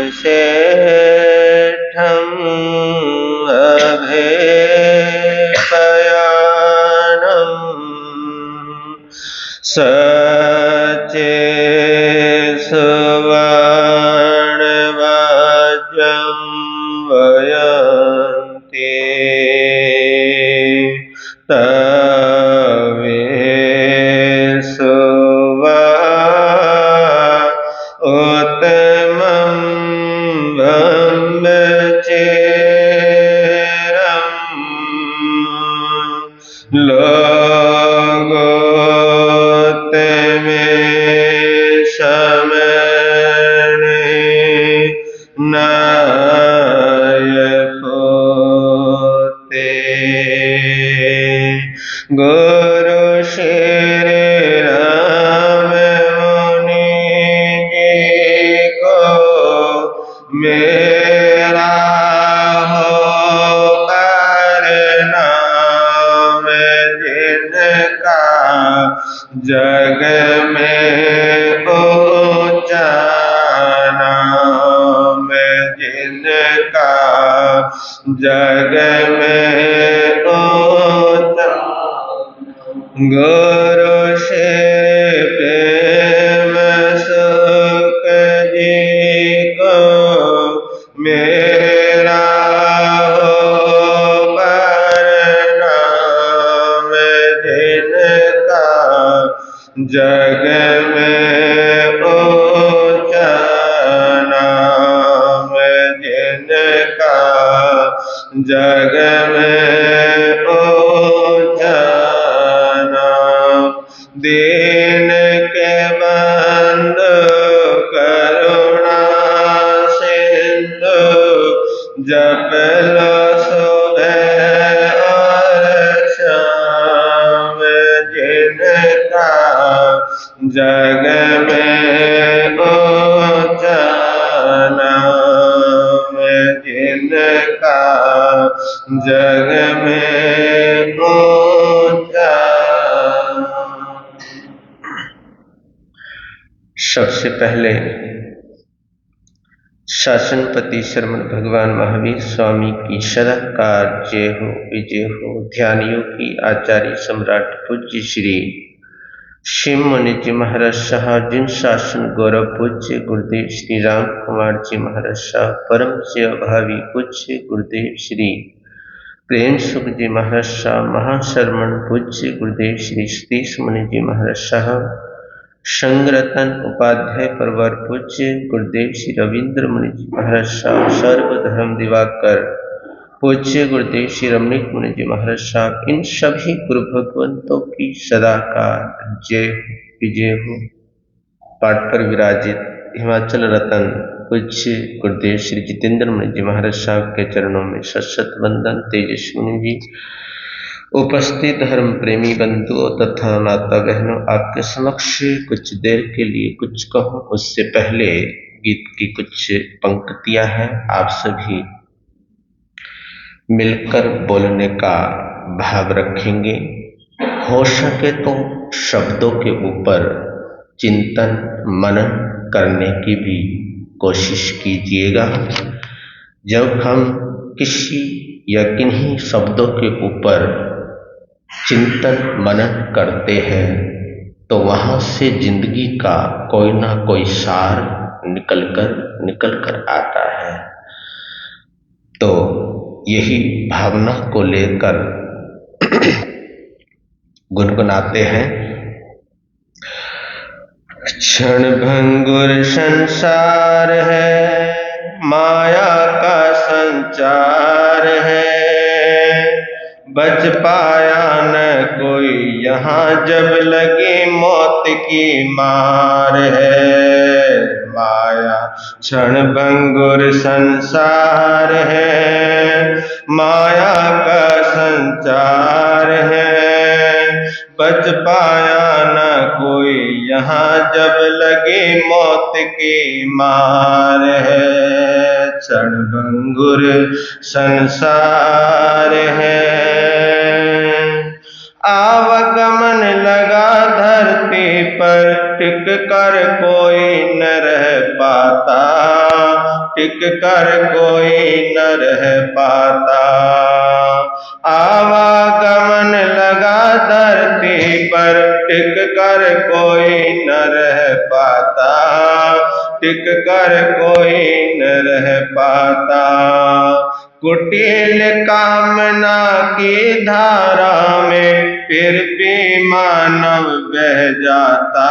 शेठम् अभेपयानम् सचे सुवर्णवज्रं वयन्ति उत्तमं ब्रह्मचर्यं लोकोत्तमे समने नायकोते गुरु श्री राम मुनि जी को मेरा हो प्रणाम जिनका जग में ऊंचा नाम जिनका जग में ऊंचा गुरु श्री प्रेम सुख जी को मेरा हो प्रणाम जिनका जग में ऊंचा नाम जिनका जग में ऊंचा नाम दीन के बंधु करुणा सिंधु जप लो सुबह और शाम जिनका जग में ऊंचा नाम जिनका जग में ऊंचा। सबसे पहले शासनपति शरमण भगवान महावीर स्वामी की सदाकाल जय हो विजय हो। ध्यानियों की आचार्य सम्राट पूज्य श्री शिव मुनि जी महाराज साहब जिन शासन गौरव पूज्य गुरुदेव श्री राम कुमार जी महाराज साहब परम सेवा भावी पूज्य गुरुदेव श्री प्रेम सुख जी महाराज साहब महाशरमण पूज्य गुरुदेव श्री सतीश मुनि जी महाराज साहब संगरतन उपाध्याय परवर पूज्य गुरुदेव श्री रविंद्र मुनि जी महाराज साहब सर्वधर्म दिवाकर पूज्य गुरुदेव श्री रमणीक मुनि जी महाराज साहब इन सभी गुरु भगवंतों की सदाकाल जय विजय हो। पाठ पर विराजित हिमाचल रतन पूज्य गुरुदेव श्री जितेंद्र मुनि जी महाराज साहब के चरणों में सशत वंदन। तेजस्वी मुनि जी, उपस्थित धर्म प्रेमी बंधुओं तथा माता बहनों, आपके समक्ष कुछ देर के लिए कुछ कहूं उससे पहले गीत की कुछ पंक्तियां हैं। आप सभी मिलकर बोलने का भाव रखेंगे। हो सके तो शब्दों के ऊपर चिंतन मनन करने की भी कोशिश कीजिएगा। जब हम किसी या किन्हीं शब्दों के ऊपर चिंतन मनन करते हैं तो वहां से जिंदगी का कोई ना कोई सार निकल कर आता है। तो यही भावना को लेकर गुनगुनाते हैं। क्षण भंगुर संसार है, माया का संचार है, बच पाया न कोई यहाँ जब लगी मौत की मार है। माया क्षण भंगुर संसार है, माया का संचार है, बच पाया न कोई यहाँ जब लगी मौत की मार है। क्षण भंगुर संसार है, आवागमन लगा धरती पर, टिक कर कोई न रह पा पाता, टिक कर कोई न रह पाता। आवागमन लगा धरती पर, टिक कर कोई न रह पाता, टिक कर कोई न रह पाता। कुटिल कामना की धारा में फिर भी मानव बह जाता,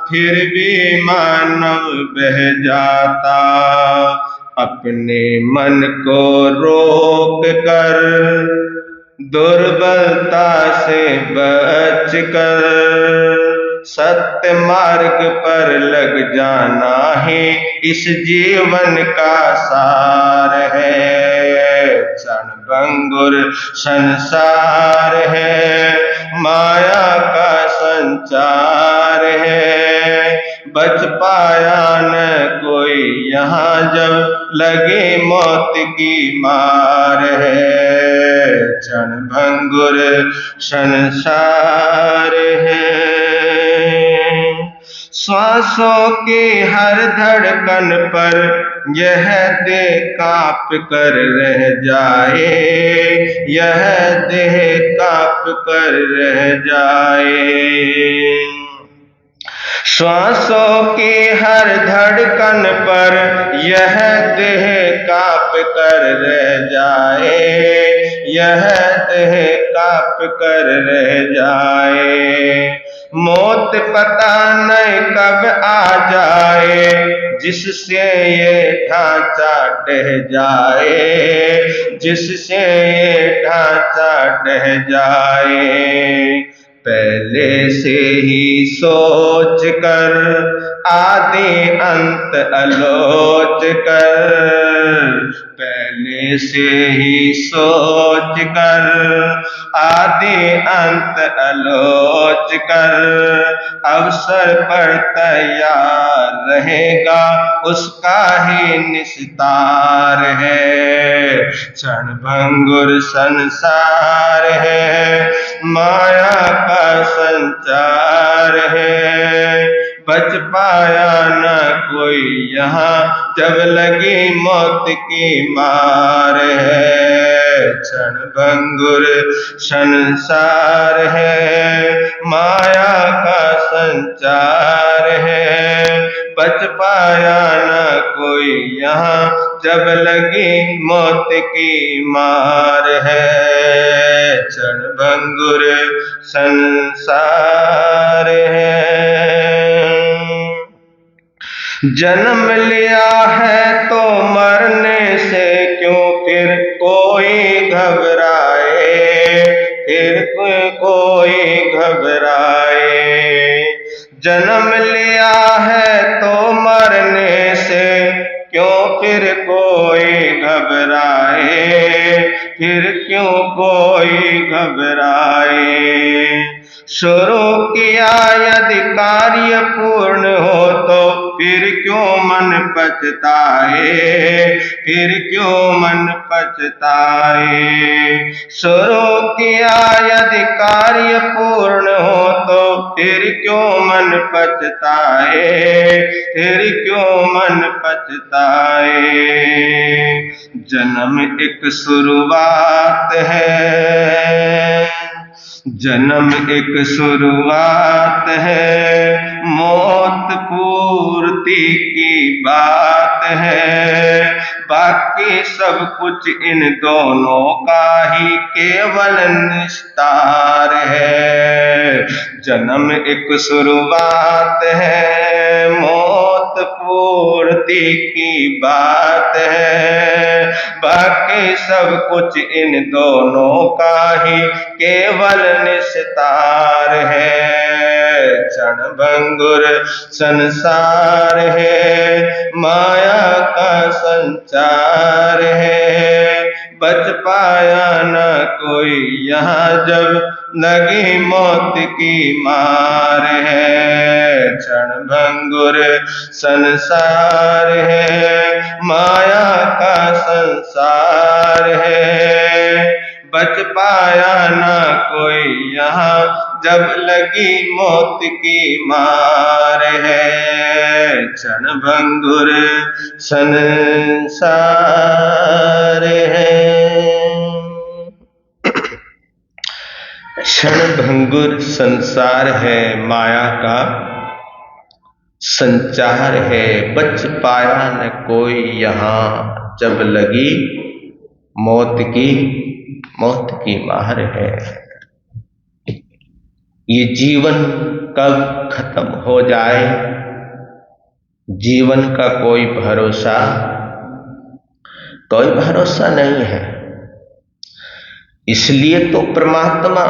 फिर भी मानव बह जाता। अपने मन को रोक कर दुर्बलता से बच कर सत्य मार्ग पर लग जाना ही इस जीवन का सार है। क्षणभंगुर संसार है, माया का संचार है, बच पाया न कोई यहाँ जब लगी मौत की मार है। क्षणभंगुर संसार है। श्वासों की हर धड़कन पर यह देह कांप कर रह जाए, यह देह कांप कर रह जाए। श्वासों की हर धड़कन पर यह देह कांप कर रह जाए, यह देह कांप कर रह जाए। मौत पता नहीं कब आ जाए, जिससे ये ढांचा ढह जाए, जिससे ये ढांचा ढह जाए। पहले से ही सोच कर आदि अंत आलोच कर, पहले से ही सोच कर आदि अंत आलोच कर अवसर पर तैयार रहेगा उसका ही निस्तार है। क्षणभंगुर संसार है, माया का संचार है, बच पाया न कोई यहाँ जब लगी मौत की मार है। क्षणभंगुर संसार है, माया का संचार है, बच पाया न कोई यहाँ जब लगी मौत की मार है। क्षणभंगुर संसार है। जन्म लिया है तो मरने से क्यों फिर कोई घबराए, फिर कोई घबराए। जन्म लिया है तो मरने से क्यों फिर कोई घबराए, फिर क्यों कोई घबराए। शुरू किया यदि कार्य पूर्ण हो तो फिर क्यों मन पछताए, फिर क्यों मन पछताए। शुरू किया यदि कार्य पूर्ण हो तो फिर क्यों मन पछताए, फिर क्यों मन पछताए। जन्म एक शुरुआत है, जन्म एक शुरुआत है, मौत पूर्ति की बात है। बाकी सब कुछ इन दोनों का ही केवल निस्तार है। जन्म एक शुरुआत है, मौत पूर्ति की बात है। बाकी सब कुछ इन दोनों का ही केवल निस्तार है। क्षणभंगुर संसार है, माया का संचार है, बच पाया न कोई यहाँ जब लगी मौत की मार है। क्षणभंगुर संसार है, माया का संसार है, बच पाया न कोई यहाँ जब लगी मौत की मार है, क्षण भंगुर संसार है। क्षण भंगुर संसार है, माया का संचार है, बच पाया न कोई यहाँ, जब लगी मौत की मार है। ये जीवन कब खत्म हो जाए, जीवन का कोई भरोसा नहीं है। इसलिए तो परमात्मा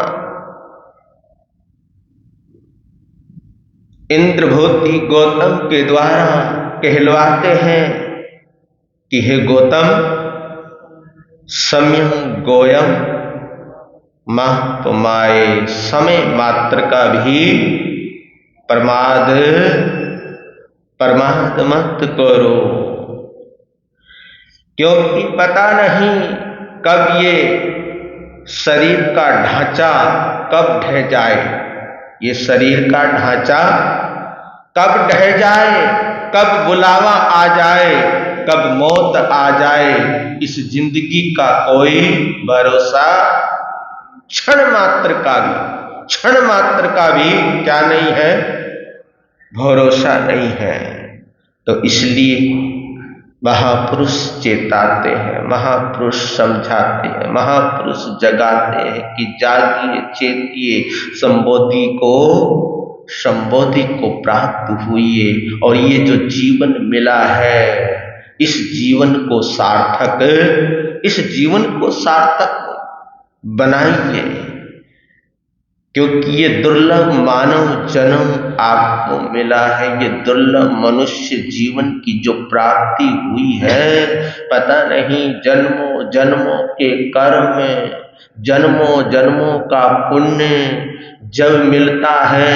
इंद्रभूति गौतम के द्वारा कहलवाते हैं कि हे गौतम, सम्यं गोयम महात्माए, समय मात्र का भी प्रमाद मत करो, क्योंकि पता नहीं कब ये शरीर का ढांचा कब ढह जाए, ये शरीर का ढांचा कब ढह जाए, कब बुलावा आ जाए, कब मौत आ जाए, इस जिंदगी का कोई भरोसा क्षण मात्र का भी क्या नहीं है, भरोसा नहीं है। तो इसलिए महापुरुष चेताते हैं, महापुरुष समझाते हैं, महापुरुष जगाते हैं कि जागिए, चेतिए, संबोधि को प्राप्त हुई। और ये जो जीवन मिला है, इस जीवन को सार्थक बनाइए, क्योंकि ये दुर्लभ मानव जन्म आपको मिला है। ये दुर्लभ मनुष्य जीवन की जो प्राप्ति हुई है, पता नहीं जन्मों जन्मों के कर्म, जन्मों जन्मों का पुण्य जब मिलता है,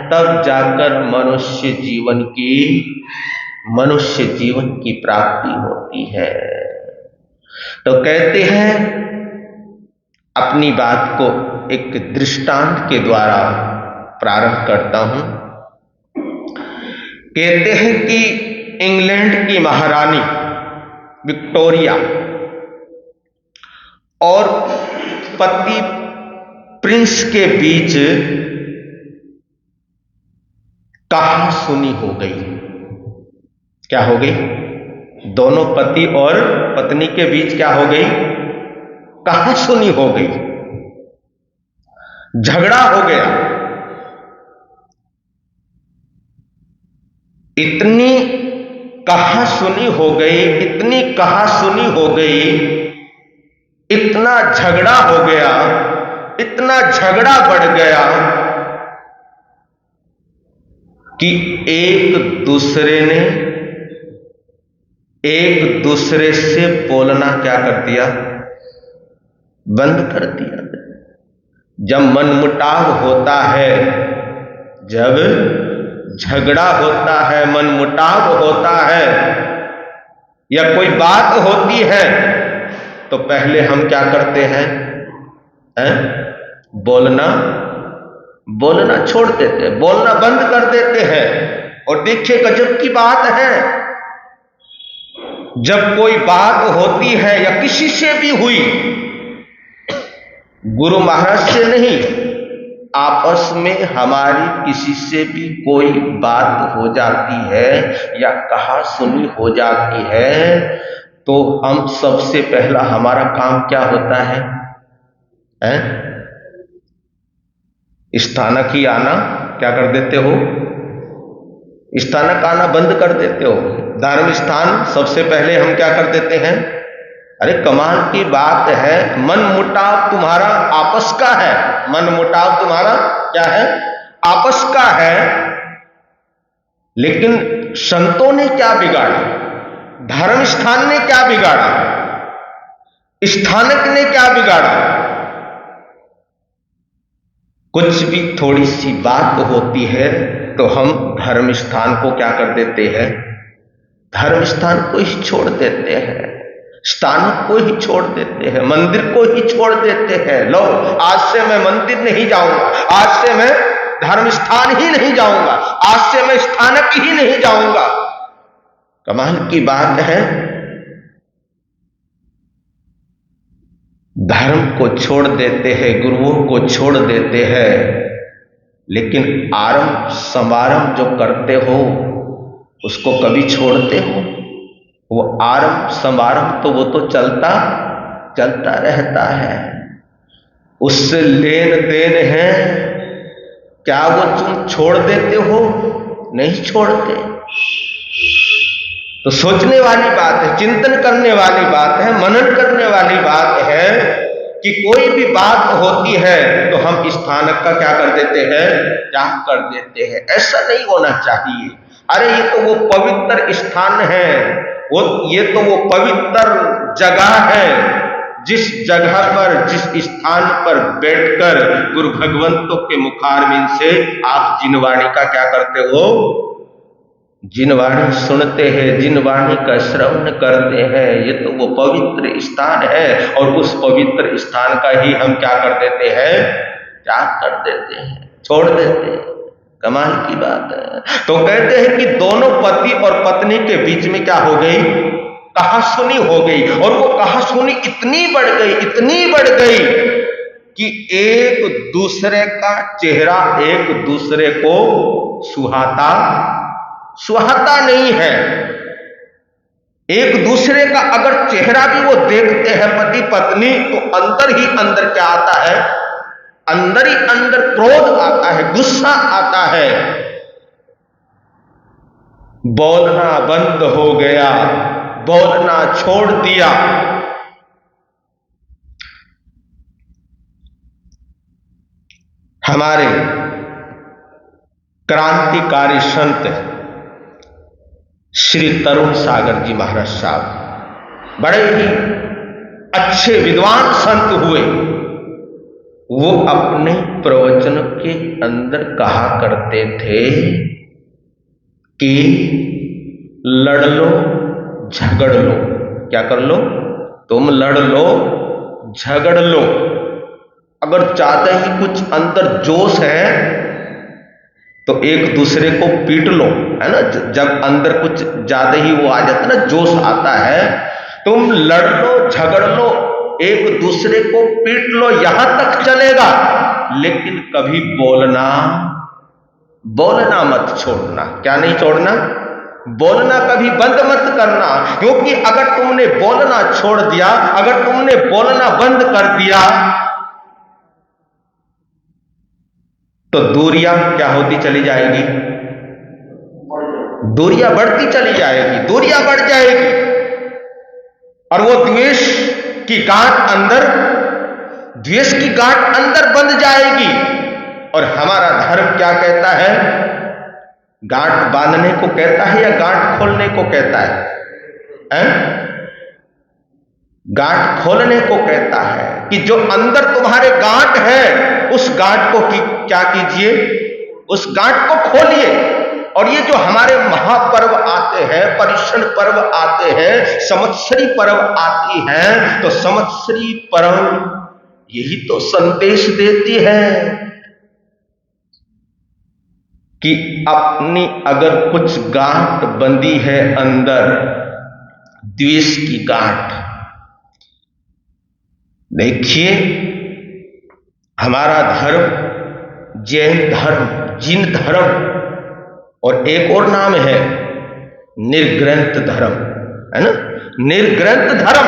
तब जाकर मनुष्य जीवन की प्राप्ति होती है। तो कहते हैं, अपनी बात को एक दृष्टांत के द्वारा प्रारंभ करता हूं। कहते हैं कि इंग्लैंड की महारानी विक्टोरिया और पति प्रिंस के बीच कहासुनी हो गई। क्या हो गई? दोनों पति और पत्नी के बीच क्या हो गई? कहासुनी हो गई, झगड़ा हो गया। इतनी कहासुनी हो गई, इतना झगड़ा हो गया, इतना झगड़ा बढ़ गया कि एक दूसरे से बोलना क्या कर दिया? बंद कर दिया। जब मनमुटाव होता है, जब झगड़ा होता है, मनमुटाव होता है, या कोई बात होती है, तो पहले हम क्या करते हैं? बोलना छोड़ देते हैं, बोलना बंद कर देते हैं। और देखिए गजब की बात है, जब कोई बात होती है या किसी से भी हुई, गुरु महाराज से नहीं, आपस में हमारी किसी से भी कोई बात हो जाती है या कहासुनी हो जाती है, तो हम सबसे पहला हमारा काम क्या होता है? स्थानक ही आना क्या कर देते हो? स्थानक आना बंद कर देते हो। धार्मिक स्थान सबसे पहले हम क्या कर देते हैं? अरे कमाल की बात है, मनमुटाव तुम्हारा आपस का है, मनमुटाव तुम्हारा क्या है? आपस का है। लेकिन संतों ने क्या बिगाड़ा? धर्म स्थान ने क्या बिगाड़ा? स्थानक ने क्या बिगाड़ा? कुछ भी थोड़ी सी बात होती है तो हम धर्म स्थान को क्या कर देते हैं? धर्म स्थान को ही छोड़ देते हैं। स्थानों को ही छोड़ देते हैं, मंदिर को ही छोड़ देते हैं। लो, आज से मैं मंदिर नहीं जाऊंगा, आज से मैं धर्म स्थान ही नहीं जाऊंगा, आज से मैं स्थानक ही नहीं जाऊंगा। कमाल की बात है, धर्म को छोड़ देते हैं, गुरुओं को छोड़ देते हैं, लेकिन आरंभ समारंभ जो करते हो उसको कभी छोड़ते हो? वो आरंभ समारंभ तो वो तो चलता रहता है, उससे लेन देन है। क्या वो तुम छोड़ देते हो? नहीं छोड़ते। तो सोचने वाली बात है, चिंतन करने वाली बात है, मनन करने वाली बात है कि कोई भी बात होती है तो हम स्थानक का क्या कर देते हैं? त्याग कर देते हैं। ऐसा नहीं होना चाहिए। अरे ये तो वो पवित्र स्थान है, ये तो वो पवित्र जगह है, जिस जगह पर, जिस स्थान पर बैठकर गुरु भगवंतों के मुखारविंद से आप जिनवाणी का क्या करते हो? जिनवाणी सुनते हैं, जिनवाणी का श्रवण करते हैं। ये तो वो पवित्र स्थान है, और उस पवित्र स्थान का ही हम क्या कर देते हैं? त्याग कर देते हैं, छोड़ देते हैं। कमाल की बात है। तो कहते हैं कि दोनों पति और पत्नी के बीच में क्या हो गई? कहासुनी हो गई। और वो कहासुनी इतनी बढ़ गई कि एक दूसरे का चेहरा एक दूसरे को सुहाता नहीं है। एक दूसरे का अगर चेहरा भी वो देखते हैं पति पत्नी, तो अंदर ही अंदर क्या आता है? अंदर ही अंदर क्रोध आता है, गुस्सा आता है। बोलना बंद हो गया, बोलना छोड़ दिया। हमारे क्रांतिकारी संत श्री तरुण सागर जी महाराज साहब बड़े ही अच्छे विद्वान संत हुए। वो अपने प्रवचन के अंदर कहा करते थे कि लड़ लो झगड़ लो। क्या कर लो? तुम लड़ लो झगड़ लो। अगर ज्यादा ही कुछ अंदर जोश है तो एक दूसरे को पीट लो, है ना। जब अंदर कुछ ज्यादा ही वो आ जाता है ना, जोश आता है, तुम लड़ लो झगड़ लो, एक दूसरे को पीट लो, यहां तक चलेगा, लेकिन कभी बोलना मत छोड़ना। क्या नहीं छोड़ना? बोलना कभी बंद मत करना। क्योंकि अगर तुमने बोलना छोड़ दिया, अगर तुमने बोलना बंद कर दिया, तो दूरियां क्या होती चली जाएगी? दूरियां बढ़ती चली जाएगी, दूरियां बढ़ जाएगी। और वो द्वेष की गांठ अंदर बंध जाएगी। और हमारा धर्म क्या कहता है? गांठ बांधने को कहता है या गांठ खोलने को कहता है? गांठ खोलने को कहता है कि जो अंदर तुम्हारे गांठ है, उस गांठ को क्या कीजिए? उस गांठ को खोलिए। और ये जो हमारे महापर्व आते हैं, पर्युषण पर्व आते हैं, संवत्सरी पर्व आती हैं, तो संवत्सरी पर्व यही तो संदेश देती है कि अपनी अगर कुछ गांठ बंधी है अंदर, द्वेष की गांठ, देखिए हमारा धर्म जैन धर्म, जिन धर्म, और एक और नाम है निर्ग्रंथ धर्म, है ना। निर्ग्रंथ धर्म,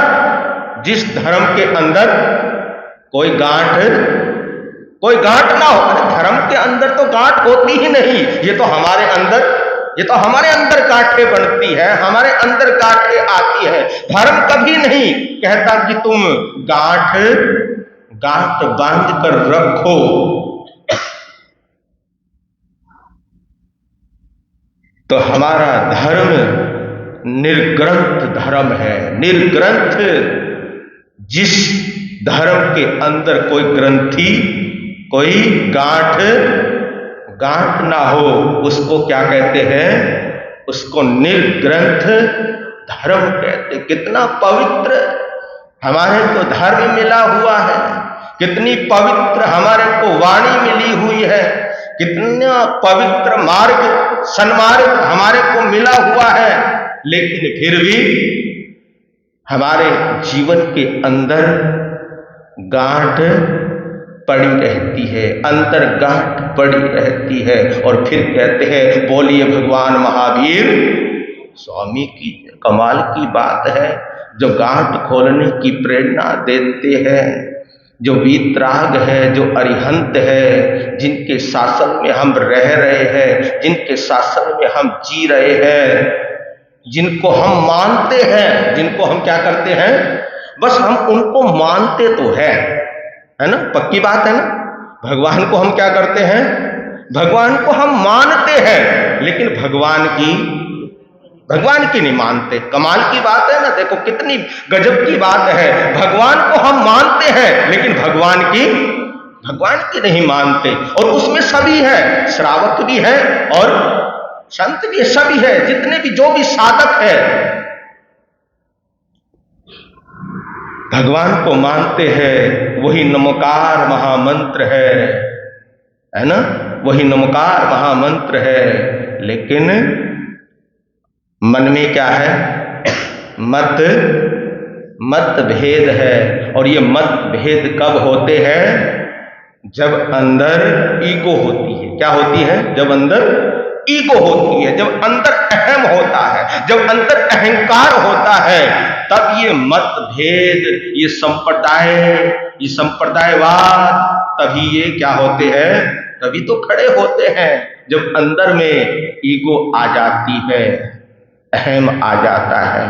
जिस धर्म के अंदर कोई गांठ ना हो। धर्म के अंदर तो गांठ होती ही नहीं। ये तो हमारे अंदर गांठें बनती है, हमारे अंदर गांठें आती है। धर्म कभी नहीं कहता कि तुम गांठ बांध कर रखो। तो हमारा धर्म निर्ग्रंथ धर्म है। निर्ग्रंथ, जिस धर्म के अंदर कोई ग्रंथि, कोई गांठ ना हो, उसको क्या कहते हैं? उसको निर्ग्रंथ धर्म कहते, कितना पवित्र हमारे को धर्म मिला हुआ है, कितनी पवित्र हमारे को वाणी मिली हुई है, कितना पवित्र मार्ग सन्मार्ग हमारे को मिला हुआ है, लेकिन फिर भी हमारे जीवन के अंदर गांठ पड़ी रहती है, अंतर गांठ पड़ी रहती है। और फिर कहते हैं, बोलिए भगवान महावीर स्वामी की। कमाल की बात है, जो गांठ खोलने की प्रेरणा देते हैं, जो वीतराग है, जो अरिहंत है, जिनके शासन में हम रह रहे हैं, जिनके शासन में हम जी रहे हैं, जिनको हम मानते हैं, जिनको हम क्या करते हैं, बस हम उनको मानते तो है ना, पक्की बात है ना। भगवान को हम क्या करते हैं, भगवान को हम मानते हैं, लेकिन भगवान की नहीं मानते। कमाल की बात है ना, देखो कितनी गजब की बात है। भगवान को हम मानते हैं, लेकिन भगवान की नहीं मानते। और उसमें सभी है, श्रावक भी है और संत भी, सभी है, जितने भी जो भी साधक है भगवान को मानते हैं। वही नमोकार महामंत्र है ना, वही नमोकार महामंत्र है। लेकिन मन में क्या है, मत भेद है। और ये मत भेद कब होते हैं, जब अंदर ईगो होती है। क्या होती है, जब अंदर ईगो होती है, जब अंदर अहम होता है, जब अंदर अहंकार होता है, तब ये मतभेद, ये संप्रदायवाद तभी ये क्या होते हैं, तभी तो खड़े होते हैं, जब अंदर में ईगो आ जाती है, अहम आ जाता है।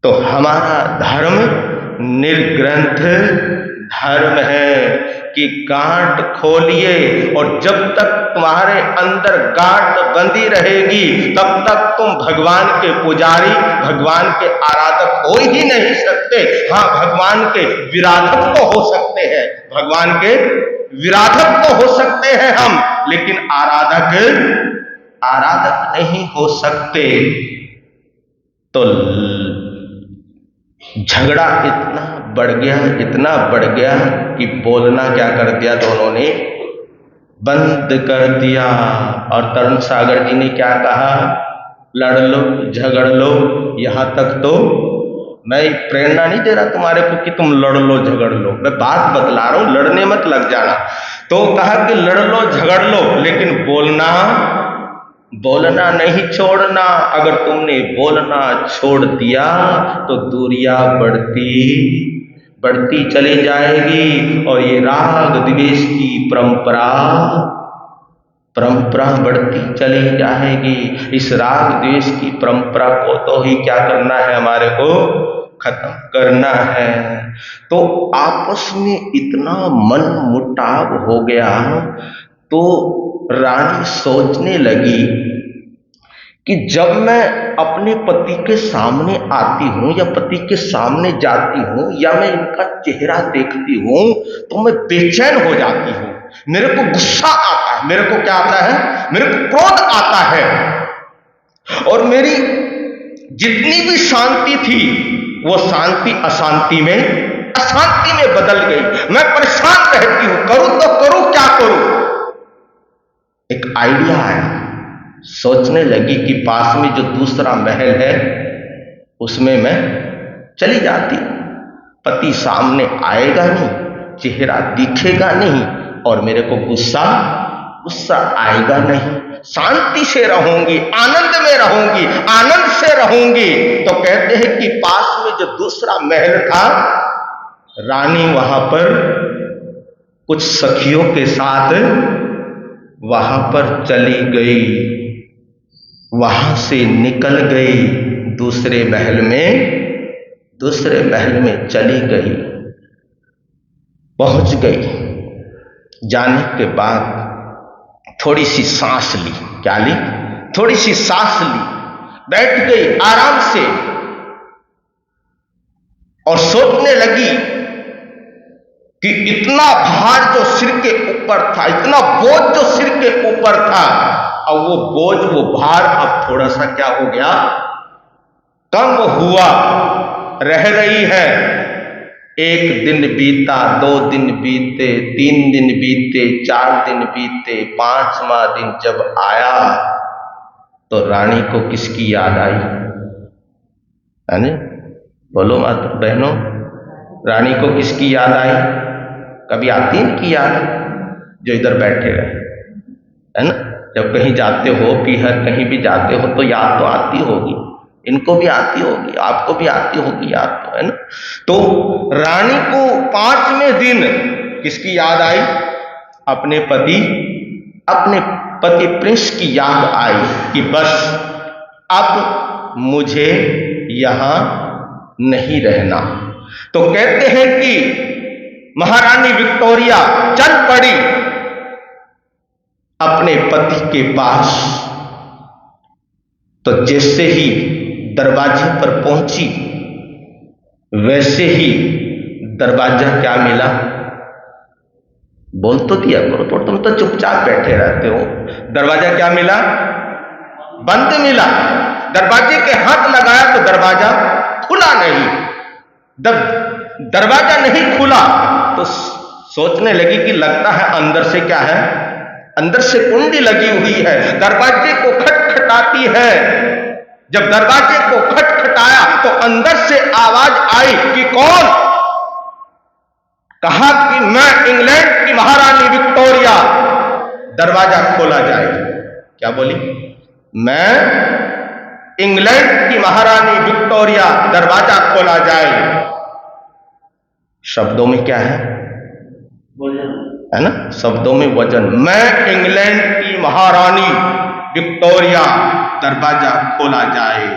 तो हमारा धर्म निर्ग्रंथ धर्म है कि गांठ खोलिए, और जब तक तुम्हारे अंदर गांठ बंधी रहेगी, तब तक तुम भगवान के पुजारी, भगवान के आराधक हो ही नहीं सकते। हाँ, भगवान के विराधक तो हो सकते हैं, भगवान के विराधक तो हो सकते हैं हम, लेकिन आराधक नहीं हो सकते। तो झगड़ा इतना बढ़ गया कि बोलना क्या कर दिया, दोनों ने बंद कर दिया। और तरुण सागर जी ने क्या कहा, लड़ लो झगड़ लो। यहां तक तो मैं प्रेरणा नहीं दे रहा तुम्हारे को कि तुम लड़ लो झगड़ लो, मैं बात बतला रहा हूं, लड़ने मत लग जाना। तो कहा कि लड़ लो झगड़ लो, लेकिन बोलना नहीं छोड़ना। अगर तुमने बोलना छोड़ दिया तो दूरियां बढ़ती चली जाएगी, और ये राग द्वेष की परंपरा बढ़ती चली जाएगी। इस राग द्वेष की परंपरा को तो ही क्या करना है, हमारे को खत्म करना है। तो आपस में इतना मन मुटाव हो गया, तो रानी सोचने लगी कि जब मैं अपने पति के सामने आती हूँ या पति के सामने जाती हूँ, या मैं इनका चेहरा देखती हूँ, तो मैं बेचैन हो जाती हूँ, मेरे को गुस्सा आता है, मेरे को क्या आता है, मेरे को क्रोध आता है, और मेरी जितनी भी शांति थी वो शांति अशांति में बदल गई। मैं परेशान रहती हूँ, करूं तो करूं, क्या करूं। एक आइडिया आया, सोचने लगी कि पास में जो दूसरा महल है उसमें मैं चली जाती, पति सामने आएगा नहीं, चेहरा दिखेगा नहीं, और मेरे को गुस्सा आएगा नहीं, शांति से रहूंगी, आनंद में रहूंगी, आनंद से रहूंगी। तो कहते हैं कि पास में जो दूसरा महल था, रानी वहां पर कुछ सखियों के साथ वहां पर चली गई, वहां से निकल गई, दूसरे महल में चली गई, पहुंच गई। जाने के बाद थोड़ी सी सांस ली, क्या ली, थोड़ी सी सांस ली, बैठ गई आराम से, और सोचने लगी कि इतना भार जो सिर के ऊपर था, इतना बोझ जो सिर के ऊपर था, अब वो बोझ, वो भार अब थोड़ा सा क्या हो गया, कम हुआ, रह रही है। एक दिन बीता, 2 दिन बीते, 3 दिन बीते, 4 दिन बीते, 5वां दिन जब आया तो रानी को किसकी याद आई? है ना? बोलो माता बहनों, रानी को किसकी याद आई? कभी आती है इनकी याद? जो इधर बैठे रहे, है ना? जब कहीं जाते हो, कहीं भी जाते हो तो याद तो आती होगी, इनको भी आती होगी, आपको भी आती होगी याद तो, है ना? तो रानी को 5वें दिन किसकी याद आई? अपने पति प्रिंस की याद आई कि बस अब मुझे यहां नहीं रहना। तो कहते हैं कि महारानी विक्टोरिया चल पड़ी अपने पति के पास। तो जैसे ही दरवाजे पर पहुंची, वैसे ही दरवाजा क्या मिला? बोल तो दिया करो, तो तुम तो चुपचाप बैठे रहते हो। दरवाजा क्या मिला? बंद मिला। दरवाजे के हाथ लगाया तो दरवाजा खुला नहीं। जब दरवाजा नहीं खुला तो सोचने लगी कि लगता है अंदर से क्या है, अंदर से कुंडी लगी हुई है। दरवाजे को खटखटाती है। जब दरवाजे को खटखटाया तो अंदर से आवाज आई कि कौन? कहा कि मैं इंग्लैंड की महारानी विक्टोरिया, दरवाजा खोला जाए। क्या बोली? मैं इंग्लैंड की महारानी विक्टोरिया, दरवाजा खोला जाए। शब्दों में क्या है? है ना? शब्दों में वजन। मैं इंग्लैंड की महारानी विक्टोरिया, दरवाजा खोला जाए।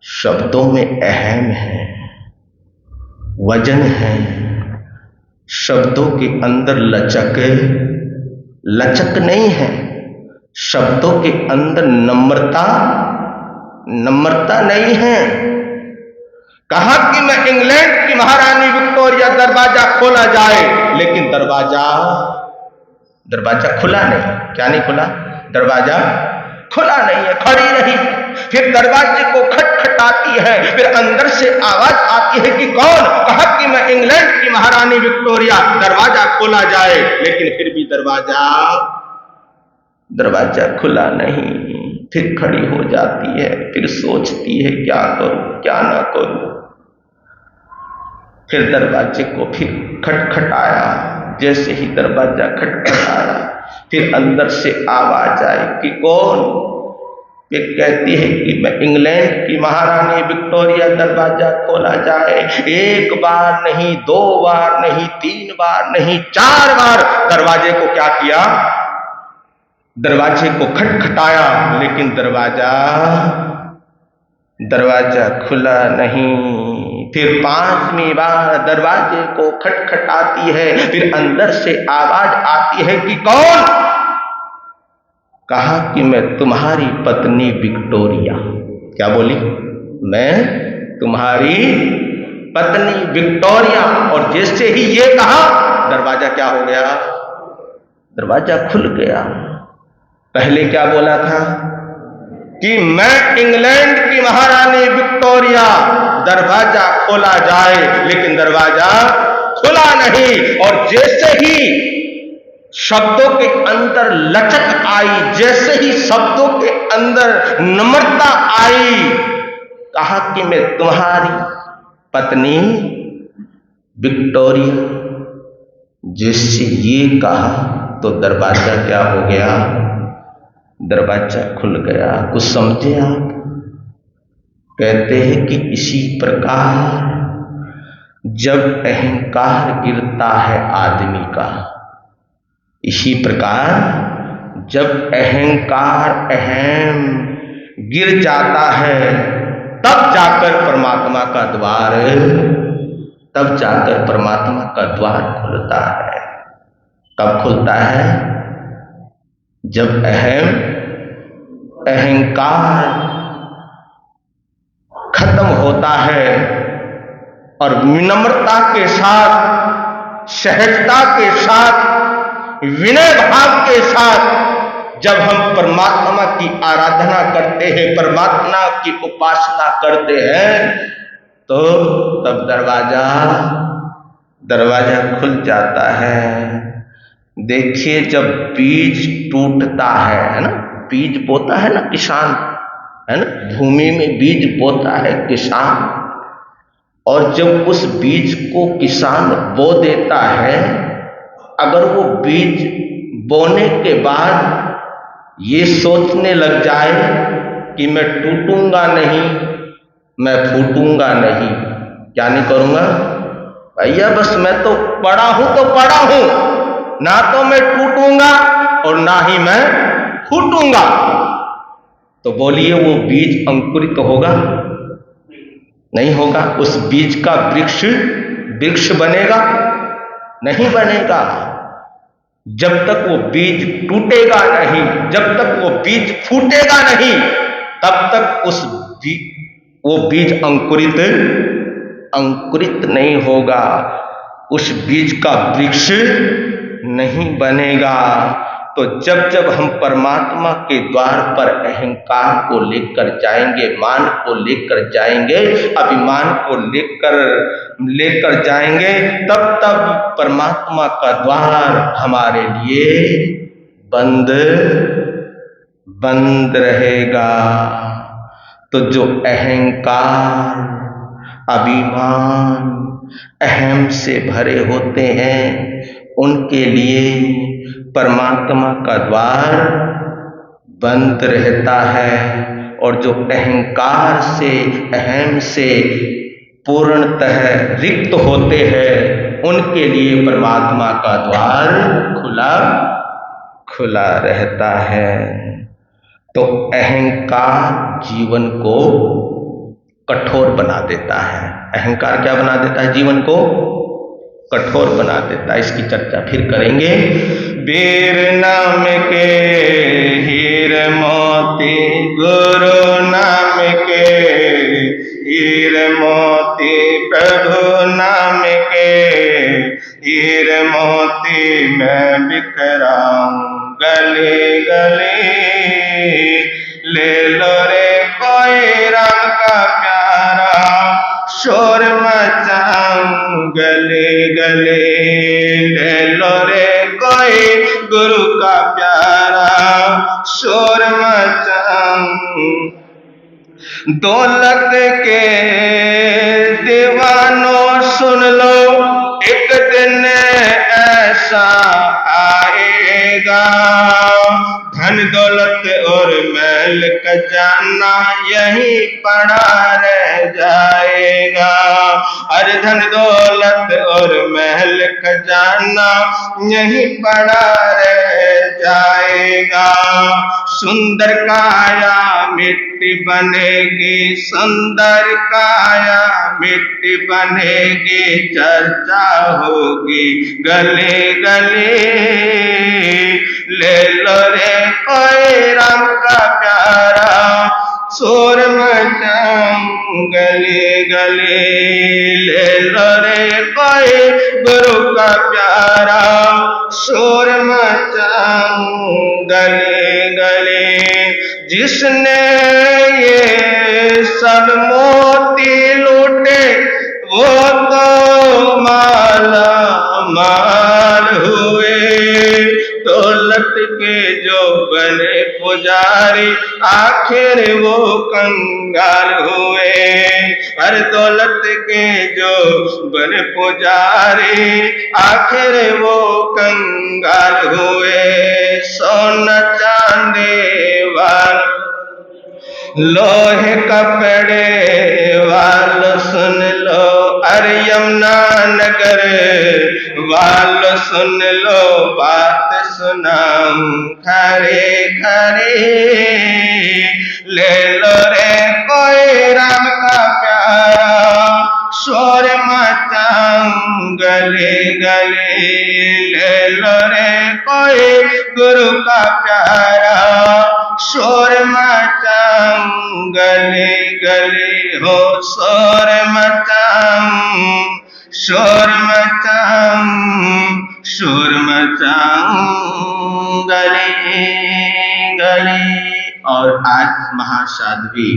शब्दों में अहम है, वजन है। शब्दों के अंदर लचक नहीं है। शब्दों के अंदर नम्रता नहीं है। कहा कि मैं इंग्लैंड की महारानी विक्टोरिया, दरवाजा खोला जाए, लेकिन दरवाजा खुला नहीं। क्या नहीं खुला? दरवाजा खुला नहीं है, खड़ी रही। फिर दरवाजे को खटखटाती है, फिर अंदर से आवाज आती है कि कौन? कहा कि मैं इंग्लैंड की महारानी विक्टोरिया, दरवाजा खोला जाए, लेकिन फिर भी दरवाजा खुला नहीं। फिर खड़ी हो जाती है, फिर सोचती है क्या करूं क्या ना करूं। फिर दरवाजे को फिर खटखटाया। जैसे ही दरवाजा खटखटाया, फिर अंदर से आवाज आई कि कौन? फिर कहती है कि मैं इंग्लैंड की महारानी विक्टोरिया, दरवाजा खोला जाए। 1 बार नहीं, 2 बार नहीं, 3 बार नहीं, 4 बार दरवाजे को क्या किया? दरवाजे को खटखटाया, लेकिन दरवाजा खुला नहीं। फिर 5वीं बार दरवाजे को खटखटाती है, फिर अंदर से आवाज आती है कि कौन? कहा कि मैं तुम्हारी पत्नी विक्टोरिया। क्या बोली? मैं तुम्हारी पत्नी विक्टोरिया। और जैसे ही ये कहा, दरवाजा क्या हो गया? दरवाजा खुल गया। पहले क्या बोला था? कि मैं इंग्लैंड की महारानी विक्टोरिया, दरवाजा खोला जाए, लेकिन दरवाजा खुला नहीं। और जैसे ही शब्दों के अंदर लचक आई, जैसे ही शब्दों के अंदर नम्रता आई, कहा कि मैं तुम्हारी पत्नी विक्टोरिया। जैसे ये कहा तो दरवाजा क्या हो गया? दरवाजा खुल गया। कुछ समझे आप? कहते हैं कि इसी प्रकार जब अहंकार गिरता है आदमी का, इसी प्रकार जब अहंकार गिर जाता है, तब जाकर परमात्मा का द्वार खुलता है। कब खुलता है? जब अहंकार खत्म होता है और विनम्रता के साथ, सहजता के साथ, विनय भाव के साथ जब हम परमात्मा की आराधना करते हैं, परमात्मा की उपासना करते हैं, तो तब दरवाजा खुल जाता है। देखिए, जब बीज टूटता है ना, बीज बोता है ना किसान, है ना, भूमि में बीज बोता है किसान, और जब उस बीज को किसान बो देता है, अगर वो बीज बोने के बाद ये सोचने लग जाए कि मैं टूटूंगा नहीं, मैं फूटूंगा नहीं, क्या नहीं करूंगा भैया, बस मैं तो पड़ा हूं, ना तो मैं टूटूंगा और ना ही मैं फूटूंगा, तो बोलिए वो बीज अंकुरित होगा? नहीं होगा। उस बीज का वृक्ष बनेगा? नहीं बनेगा। जब तक वो बीज टूटेगा नहीं, जब तक वो बीज फूटेगा नहीं, तब तक वो बीज अंकुरित नहीं होगा, उस बीज का वृक्ष नहीं बनेगा। तो जब हम परमात्मा के द्वार पर अहंकार को लेकर जाएंगे, मान को लेकर जाएंगे, अभिमान को लेकर जाएंगे, तब परमात्मा का द्वार हमारे लिए बंद रहेगा। तो जो अहंकार, अभिमान, अहम से भरे होते हैं, उनके लिए परमात्मा का द्वार बंद रहता है, और जो अहंकार से, अहम से पूर्णतः रिक्त होते हैं, उनके लिए परमात्मा का द्वार खुला रहता है। तो अहंकार जीवन को कठोर बना देता है। अहंकार क्या बना देता है? जीवन को कठोर बना देता है। इसकी चर्चा फिर करेंगे। वीर नाम के हीर मोती, गुरु नाम के हीर मोती, प्रभु नाम के हीर मोती मैं बिखराऊं गली गली, ले लो रे कोई राम का प्यारा, शोर मचाऊं गली गली, ले लो रे कोई गुरु का प्यारा, शोर मचाऊं। दौलत के दीवानों सुन लो, एक दिन ऐसा आएगा, धन दौलत और महल खजाना यहीं पड़ा रह जाएगा। अरे धन दौलत और महल खजाना यहीं पड़ा रह जाएगा। सुंदर काया मिट्टी बनेगी, सुंदर काया मिट्टी बनेगी, चर्चा होगी गले गले, ले लो रे कोई राम का प्यारा, शोर मचाऊं गले गले, ले लो रे कोई गुरु का प्यारा, शोर मचाऊं गले गले। जिसने ये सब मोती लूटे, वो तो माला माल हुए। दौलत के जो बने पुजारी, आखिर वो कंगाल हुए। हर दौलत के जो बने पुजारी, आखिर वो कंगाल हुए। सोना चांदी वाल, लोहे कपड़े वालों सुन लो, अरे यमुना नगर वालों सुन लो, बात सुनाऊं खरे खरे, ले लो रे कोई राम का प्यारा, शोर मचाऊं गले गले, ले लो रे कोई गुरु का प्यारा, शोर मचाऊं गले गले, हो शोर मचाऊं, शोर मचाऊं, शोर मचाऊं गले आज महासाध्वी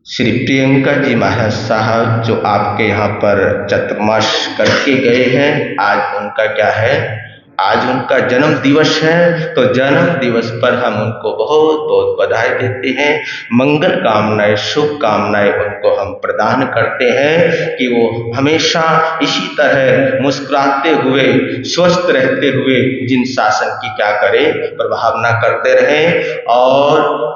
श्री प्रियंका जी महाराज साहब जो आपके यहाँ पर चतुर्मास करके गए हैं, आज उनका क्या है, आज उनका जन्म दिवस है। तो जन्म दिवस पर हम उनको बहुत बहुत बधाई देते हैं, मंगल कामनाएं, शुभ कामनाएं उनको हम प्रदान करते हैं कि वो हमेशा इसी तरह मुस्कुराते हुए, स्वस्थ रहते हुए जिन शासन की क्या करें, प्रभावना करते रहें। और